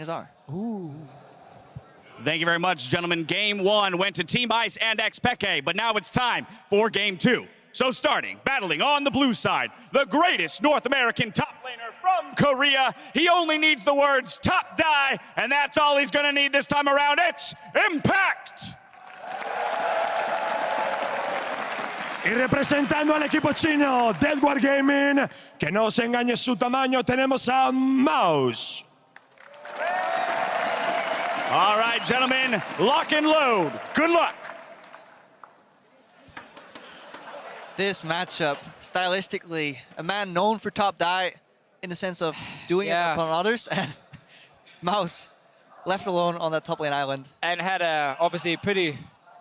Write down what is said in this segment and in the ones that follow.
are. Ooh. Thank you very much, gentlemen. Game 1 went to Team Ice and XPeke, but now it's time for Game 2. So starting, battling on the blue side, the greatest North American top laner from Korea. He only needs the words top die, and that's all he's gonna need this time around. It's Impact! Y representando al equipo chino, Deadwar Gaming, que no se engañe su tamaño, tenemos a Mouse. All right, gentlemen, lock and load. Good luck. This matchup, stylistically, a man known for top die in the sense of doing it upon others, and Mouse left alone on that top lane island. And had a obviously pretty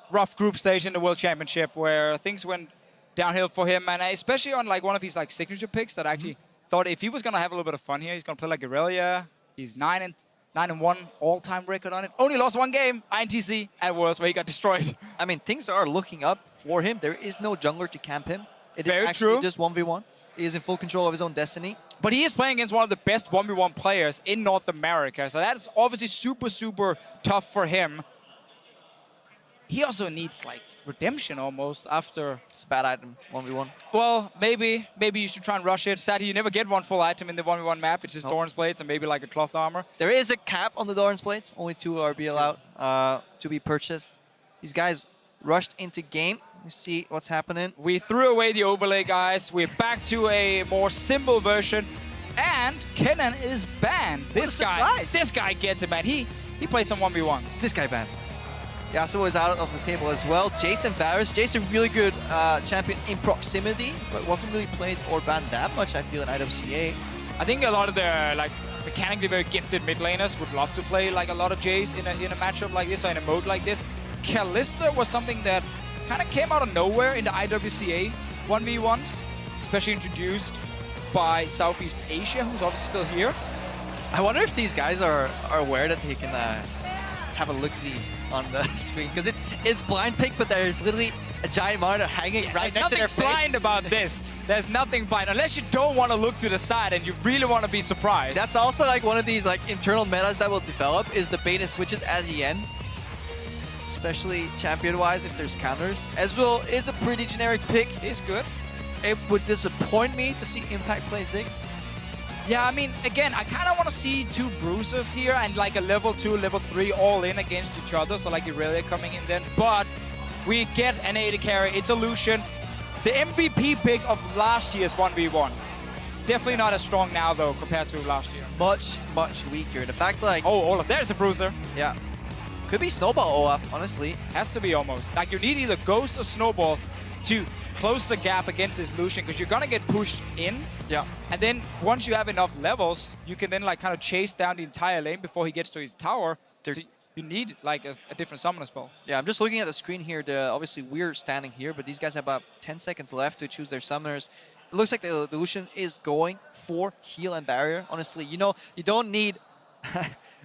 rough group stage in the World Championship where things went downhill for him, and especially on like one of his like signature picks that I actually thought if he was gonna have a little bit of fun here, he's gonna play like Irelia. He's 9-1 all-time record on it. Only lost one game, INTC at Worlds, where he got destroyed. I mean, things are looking up for him. There is no jungler to camp him. It is Very actually true. just 1v1. He is in full control of his own destiny. But he is playing against one of the best 1v1 players in North America, so that's obviously super, super tough for him. He also needs like redemption almost after. It's a bad item, 1v1. Well, maybe you should try and rush it. Sadly, you never get one full item in the 1v1 map. It's just Doran's Blades and maybe like a cloth armor. There is a cap on the Doran's Blades. Only 2 are allowed to be purchased. These guys rushed into game. We see what's happening. We threw away the overlay, guys. We're back to a more simple version. And Kennen is banned. This guy gets it, man. He plays some 1v1s. This guy bans. Yasuo is out of the table as well. Jason Varus. Jason, really good champion in proximity, but wasn't really played or banned that much, I feel, in IWCA. I think a lot of the like mechanically very gifted mid laners would love to play like a lot of Jays in a matchup like this or in a mode like this. Kalista was something that kind of came out of nowhere in the IWCA 1v1s, especially introduced by Southeast Asia, who's obviously still here. I wonder if these guys are aware that they can have a look-see on the screen, because it's blind pick, but there's literally a giant monitor hanging right next to their face. There's nothing blind about this. There's nothing blind, unless you don't want to look to the side and you really want to be surprised. That's also like one of these like internal metas that will develop, is the bait and switches at the end, especially champion-wise if there's counters. Ezreal is a pretty generic pick. He's good. It would disappoint me to see Impact play Ziggs. Yeah, I mean, again, I kind of want to see 2 bruisers here and like a level 2, level 3 all in against each other. So like Irelia coming in then. But we get an AD carry. It's a Lucian. The MVP pick of last year's 1v1. Definitely not as strong now though compared to last year. Much, much weaker. The fact like... Oh, Olaf, there's a bruiser. Yeah. Could be Snowball Olaf, honestly. Has to be almost. Like you need either Ghost or Snowball to close the gap against this Lucian, because you're gonna get pushed in. Yeah. And then once you have enough levels, you can then like kind of chase down the entire lane before he gets to his tower. So you need like a different summoner spell. Yeah, I'm just looking at the screen here. Obviously we're standing here, but these guys have about 10 seconds left to choose their summoners. It looks like the Lucian is going for heal and barrier. Honestly, you know, you don't need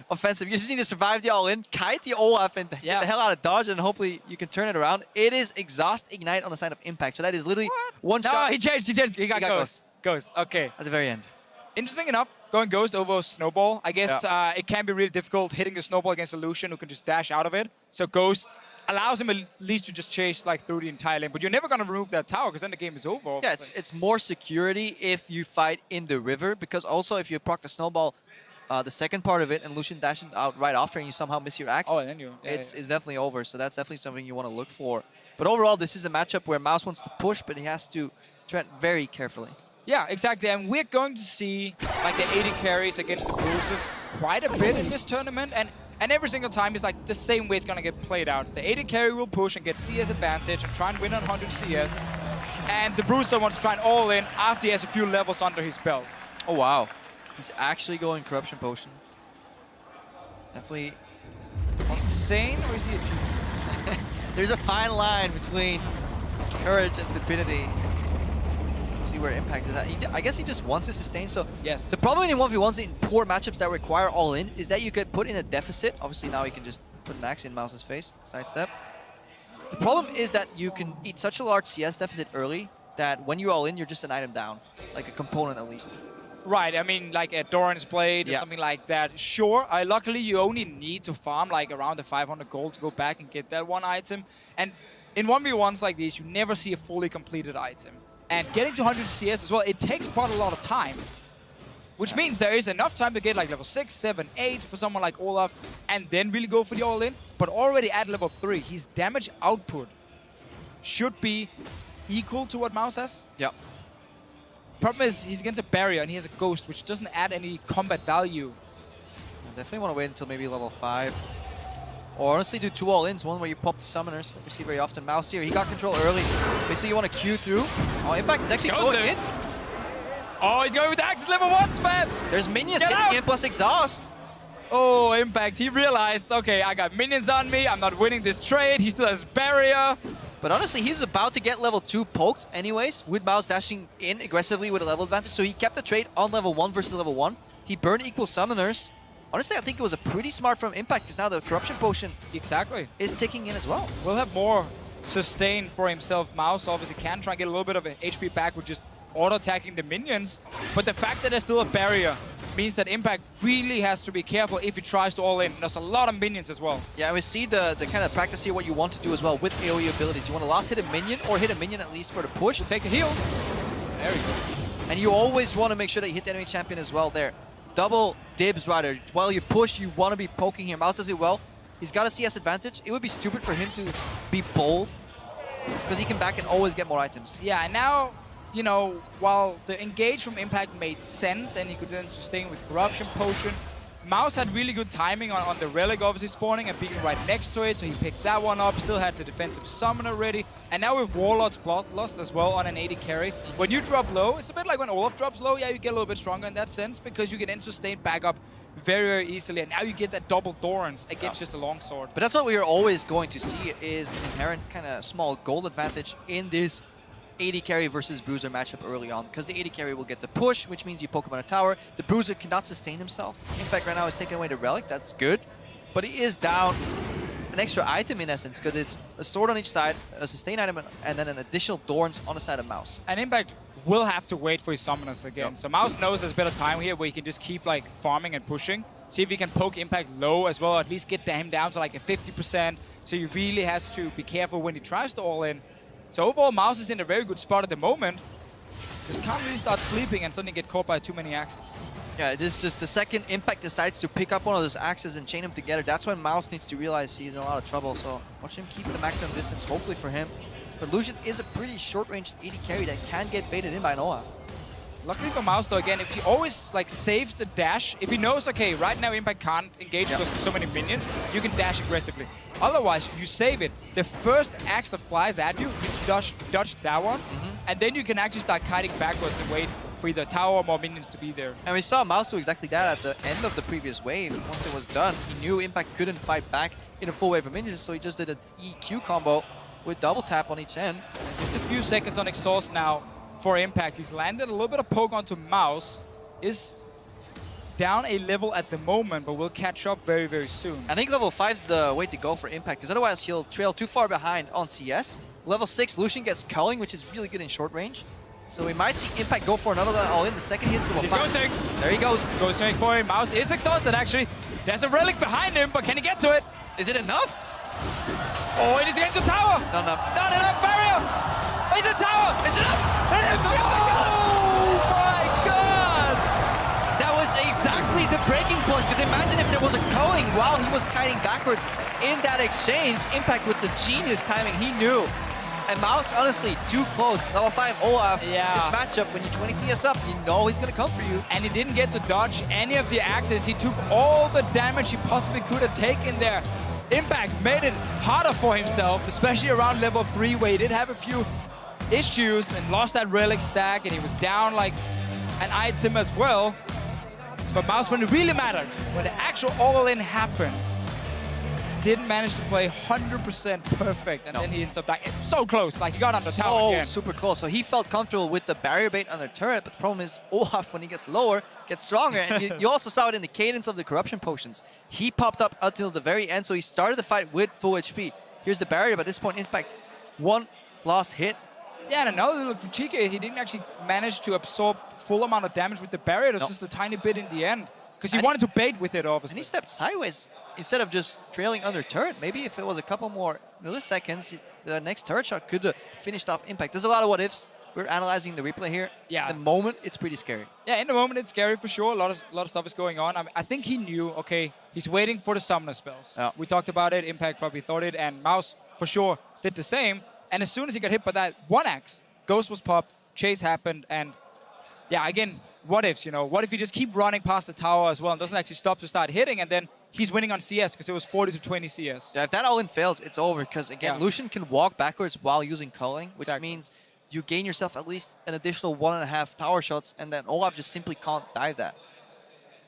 offensive. You just need to survive the all-in, kite the Olaf, and get the hell out of dodge, and hopefully you can turn it around. It is Exhaust Ignite on the side of Impact, so that is literally one shot. No, he changed. He got Ghost. Ghost, okay. At the very end. Interesting enough, going Ghost over Snowball. I guess it can be really difficult hitting the Snowball against a Lucian who can just dash out of it. So Ghost allows him at least to just chase like through the entire lane, but you're never going to remove that tower because then the game is over. Yeah, it's more security if you fight in the river, because also if you proc the Snowball, the second part of it, and Lucian dashing out right after, and you somehow miss your axe, then it's definitely over. So that's definitely something you want to look for. But overall, this is a matchup where Mouse wants to push, but he has to tread very carefully. Yeah, exactly. And we're going to see like the AD carries against the bruisers quite a bit in this tournament. And every single time is like the same way it's going to get played out. The AD carry will push and get CS advantage and try and win on 100 CS. And the bruiser wants to try and all in after he has a few levels under his belt. Oh, wow. He's actually going Corruption Potion. Definitely. Is he insane or is he a genius? There's a fine line between courage and stupidity. Let's see where Impact is at. I guess he just wants to sustain. So yes. The problem in 1v1s in poor matchups that require all in is that you get put in a deficit. Obviously now he can just put an axe in Mouse's face, sidestep. The problem is that you can eat such a large CS deficit early that when you're all in, you're just an item down, like a component at least. Right, I mean, like a Doran's Blade or something like that. Sure, luckily you only need to farm like around the 500 gold to go back and get that one item. And in 1v1s like these, you never see a fully completed item. And getting to 100 CS as well, it takes quite a lot of time. Which means there is enough time to get like level 6, 7, 8 for someone like Olaf, and then really go for the all-in. But already at level 3, his damage output should be equal to what Mouse has. Yeah. Problem is, he's against a barrier and he has a ghost, which doesn't add any combat value. I definitely want to wait until maybe level 5. Or honestly do 2 all-ins, one where you pop the summoners, what we see very often. Mouse here, he got control early. Basically you want to queue through. Oh, Impact is actually going in. Oh, he's going with the Axis level 1 spam! There's minions hitting him plus exhaust. Oh, Impact, he realized, okay, I got minions on me, I'm not winning this trade, he still has barrier. But honestly, he's about to get level 2 poked anyways, with Mouse dashing in aggressively with a level advantage. So he kept the trade on level 1 versus level 1. He burned equal summoners. Honestly, I think it was a pretty smart from Impact, because now the Corruption Potion is ticking in as well. We'll have more sustain for himself. Mouse obviously can try and get a little bit of HP back with just auto-attacking the minions. But the fact that there's still a barrier means that Impact really has to be careful if he tries to all in. There's a lot of minions as well. Yeah, we see the kind of practice here, what you want to do as well with AoE abilities. You want to last hit a minion, or hit a minion at least for the push. Take the heal. There we go. And you always want to make sure that you hit the enemy champion as well there. Double dibs rather. While you push, you want to be poking here. Mouse does it well. He's got a CS advantage. It would be stupid for him to be bold, because he can back and always get more items. Yeah, and now, you know, while the engage from Impact made sense and he could then sustain with Corruption Potion, Mouse had really good timing on the Relic obviously spawning and being right next to it, so he picked that one up, still had the defensive Summoner ready, and now with Warlord's Bloodlust as well on an 80 carry. When you drop low, it's a bit like when Olaf drops low, yeah, you get a little bit stronger in that sense, because you can then sustain back up very, very easily, and now you get that double Dorans against just a longsword. But that's what we are always going to see, is an inherent kind of small gold advantage in this 80 carry versus Bruiser matchup early on, because the 80 carry will get the push, which means you poke him on a tower. The Bruiser cannot sustain himself. In fact, right now he's taking away the Relic, that's good. But he is down an extra item in essence, because it's a sword on each side, a sustain item, and then an additional Dorns on the side of Mouse. And Impact will have to wait for his Summoners again. Yep. So Mouse knows there's a bit of time here where he can just keep like farming and pushing. See if he can poke Impact low as well, or at least get him down to like a 50%. So he really has to be careful when he tries to all in. So overall, Mouse is in a very good spot at the moment. Just can't really start sleeping and suddenly get caught by too many axes. Yeah, it is just the second Impact decides to pick up one of those axes and chain them together. That's when Mouse needs to realize he's in a lot of trouble. So watch him keep the maximum distance, hopefully for him. But Lucian is a pretty short-ranged 80 carry that can get baited in by an Olaf. Luckily for Mouse though, again, if he always like saves the dash, if he knows, okay, right now Impact can't engage because there's so many minions, you can dash aggressively. Otherwise, you save it. The first axe that flies at you, you dodge that one, and then you can actually start kiting backwards and wait for either tower or more minions to be there. And we saw Mouse do exactly that at the end of the previous wave. Once it was done, he knew Impact couldn't fight back in a full wave of minions, so he just did an EQ combo with double tap on each end. Just a few seconds on exhaust now for Impact. He's landed a little bit of poke onto Mouse. Is down a level at the moment, but will catch up very, very soon. I think level 5 is the way to go for Impact, because otherwise he'll trail too far behind on CS. Level 6, Lucian gets culling, which is really good in short range. So we might see Impact go for another all-in. The second hits level 5. There he goes. Goes straight for him. Mouse is exhausted, actually. There's a Relic behind him, but can he get to it? Is it enough? Oh, he needs to get to the tower. Not enough. Not enough. Barrier. It's a tower. Is it enough? Oh my God. That was exactly the breaking point, because imagine if there was a culling while he was kiting backwards in that exchange. Impact with the genius timing, he knew. And Mouse, honestly, too close. Level 5 Olaf, this matchup, when you 20 CS up, you know he's going to come for you. And he didn't get to dodge any of the axes. He took all the damage he possibly could have taken there. Impact made it harder for himself, especially around level 3, where he did have a few issues and lost that Relic stack, and he was down like an item as well. But Mouse, when it really mattered, when the actual all-in happened, didn't manage to play 100% perfect, and then he ends up dying. It's so close, like he got on the tower again. Super close. So he felt comfortable with the barrier bait on the turret, but the problem is Olaf, when he gets lower, gets stronger. And you also saw it in the cadence of the Corruption Potions. He popped up until the very end, so he started the fight with full HP. Here's the barrier, but at this point, Impact, one lost hit. Yeah, and another little critique, he didn't actually manage to absorb full amount of damage with the barrier. It was just a tiny bit in the end. Because he wanted to bait with it, obviously. And he stepped sideways instead of just trailing under turret. Maybe if it was a couple more milliseconds, the next turret shot could have finished off Impact. There's a lot of what ifs. We're analyzing the replay here. Yeah. At the moment, it's pretty scary. Yeah, in the moment, it's scary for sure. A lot of stuff is going on. I think he knew, okay, he's waiting for the summoner spells. Yeah. We talked about it. Impact probably thought it. And Mouse, for sure, did the same. And as soon as he got hit by that 1x, Ghost was popped, Chase happened, and yeah, again, what ifs, you know? What if he just keep running past the tower as well and doesn't actually stop to start hitting, and then he's winning on CS because it was 40 to 20 CS. Yeah, if that all-in fails, it's over because, again, Lucian can walk backwards while using culling, which means you gain yourself at least an additional 1.5 tower shots, and then Olaf just simply can't dive that.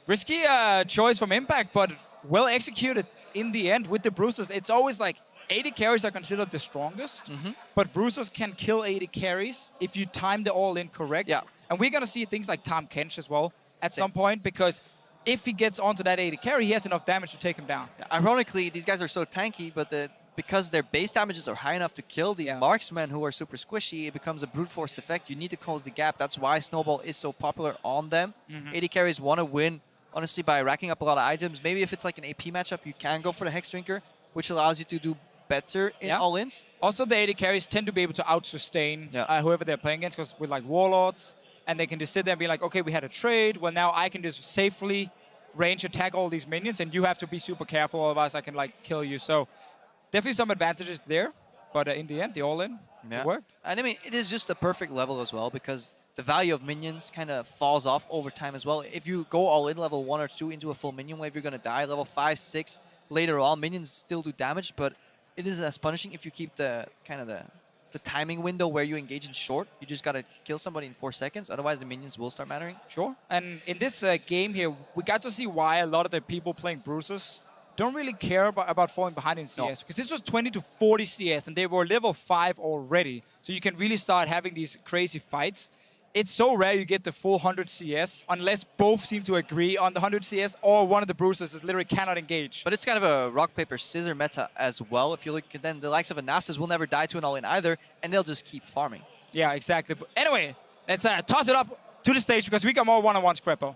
Risky choice from Impact, but well executed in the end with the Bruisers. It's always like 80 carries are considered the strongest, but Bruisers can kill 80 carries if you time the all-in correct. Yeah. And we're going to see things like Tom Kench as well at some point, because if he gets onto that 80 carry, he has enough damage to take him down. Ironically, these guys are so tanky, but because their base damages are high enough to kill the marksmen who are super squishy, it becomes a brute force effect. You need to close the gap. That's why Snowball is so popular on them. 80 carries want to win, honestly, by racking up a lot of items. Maybe if it's like an AP matchup, you can go for the Hex Drinker, which allows you to do better in all-ins. Also, the 80 carries tend to be able to out-sustain whoever they're playing against, because with like Warlords, and they can just sit there and be like, okay, we had a trade. Well, now I can just safely range attack all these minions, and you have to be super careful, otherwise I can like kill you. So definitely some advantages there, but in the end, the all-in, it worked. And I mean, it is just the perfect level as well, because the value of minions kind of falls off over time as well. If you go all-in level 1 or 2 into a full minion wave, you're going to die. Level 5, 6, later on, minions still do damage, but it isn't as punishing if you keep the kind of the timing window where you engage in short. You just got to kill somebody in 4 seconds, otherwise the minions will start mattering. Sure. And in this game here, we got to see why a lot of the people playing Bruisers don't really care about falling behind in CS. Because this was 20 to 40 CS, and they were level 5 already. So you can really start having these crazy fights. It's so rare you get the full 100 CS unless both seem to agree on the 100 CS, or one of the Bruisers literally cannot engage. But it's kind of a rock, paper, scissor meta as well. If you look at then the likes of Anastasis will never die to an all-in either, and they'll just keep farming. Yeah, exactly. But anyway, let's toss it up to the stage because we got more one-on-ones, Krepo.